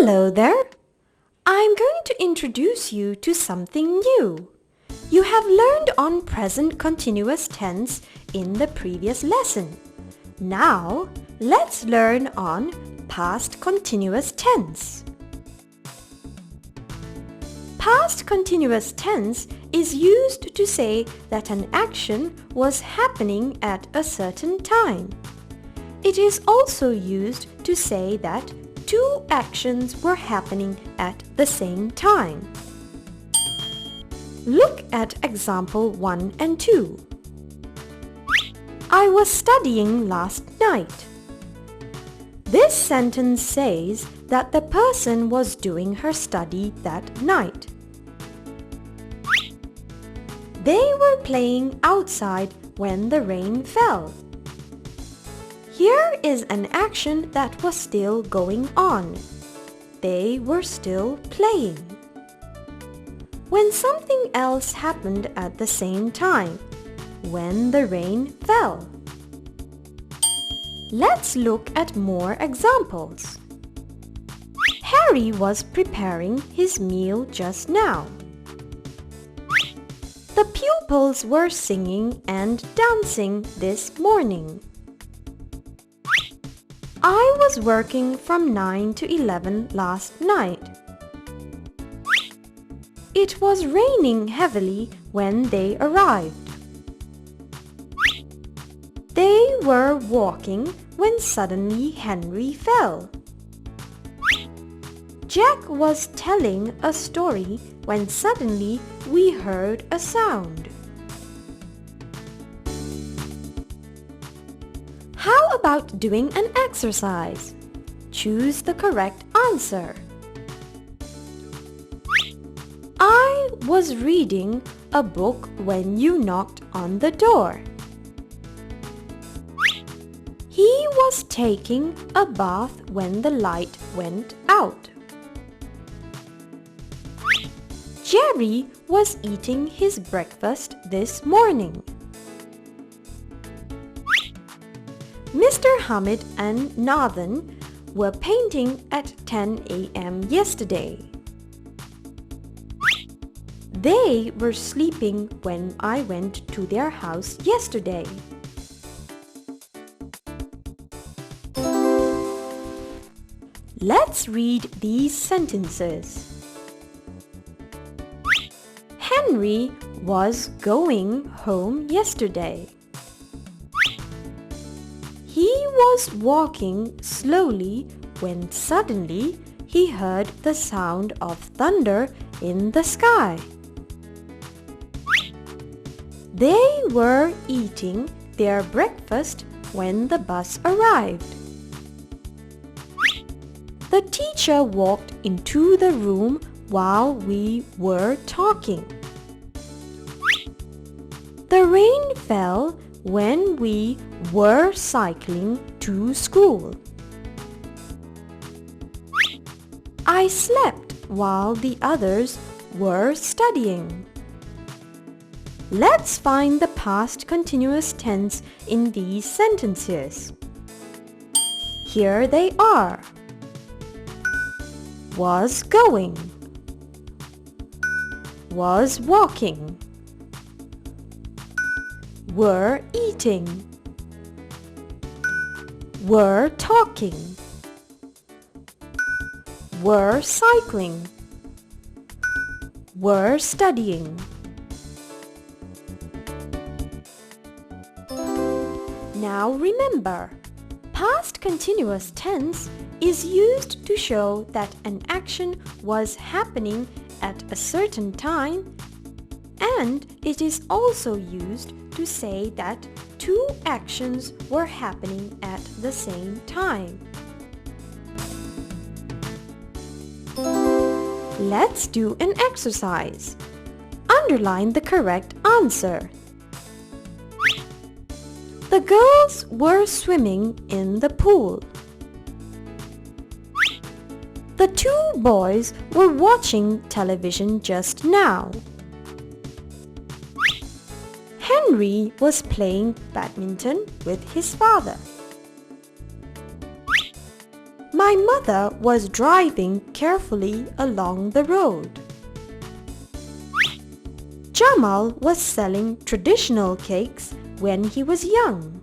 Hello there! I'm going to introduce you to something new. You have learned on present continuous tense in the previous lesson. Now, let's learn on past continuous tense. Past continuous tense is used to say that an action was happening at a certain time. It is also used to say that two actions were happening at the same time. Look at example 1 and 2. I was studying last night. This sentence says that the person was doing her study that night. They were playing outside when the rain fell. Here is an action that was still going on. They were still playing. When something else happened at the same time, when the rain fell. Let's look at more examples. Harry was preparing his meal just now. The pupils were singing and dancing this morning. I was working from 9 to 11 last night. It was raining heavily when they arrived. They were walking when suddenly Henry fell. Jack was telling a story when suddenly we heard a sound. How about doing an exercise? Choose the correct answer. I was reading a book when you knocked on the door. He was taking a bath when the light went out. Jerry was eating his breakfast this morning. Mr. Hamid and Nathan were painting at 10 a.m. yesterday. They were sleeping when I went to their house yesterday. Let's read these sentences. Henry was going home yesterday. He was walking slowly when suddenly he heard the sound of thunder in the sky. They were eating their breakfast when the bus arrived. The teacher walked into the room while we were talking. The rain fell when we were cycling to school. I slept while the others were studying. Let's find the past continuous tense in these sentences. Here they are. Was going. Was walking. Were eating. Were talking. Were cycling. Were studying. Now remember, past continuous tense is used to show that an action was happening at a certain time, and it is also used to say that two actions were happening at the same time. Let's do an exercise. Underline the correct answer. The girls were swimming in the pool. The two boys were watching television just now. Henry was playing badminton with his father. My mother was driving carefully along the road. Jamal was selling traditional cakes when he was young.